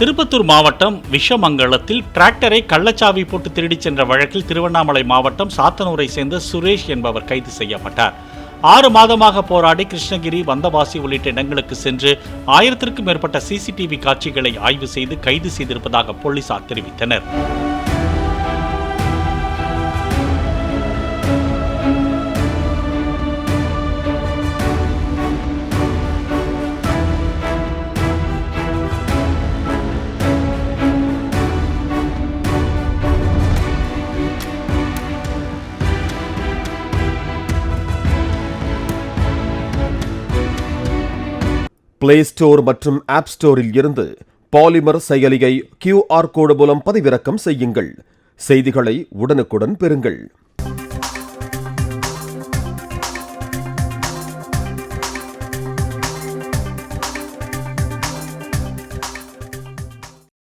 திருப்பத்தூர் மாவட்டம் விஷமங்கலத்தில் டிராக்டரை கள்ளச்சாவி போட்டு திருடிச் சென்ற வழக்கில் திருவண்ணாமலை மாவட்டம் சாத்தனூரை சேர்ந்த சுரேஷ் என்பவர் கைது செய்யப்பட்டார். 6 மாதமாக போராடி கிருஷ்ணகிரி, வந்தவாசி உள்ளிட்ட இடங்களுக்கு சென்று 1000க்கும் மேற்பட்ட சிசிடிவி காட்சிகளை ஆய்வு செய்து கைது செய்திருப்பதாக போலீசார் தெரிவித்தனர். பிளே ஸ்டோர் மற்றும் ஆப் ஸ்டோரில் இருந்து பாலிமர் செயலியை QR கோடு மூலம் பதிவிறக்கம் செய்யுங்கள். செய்திகளை உடனுக்குடன் பெறுங்கள்.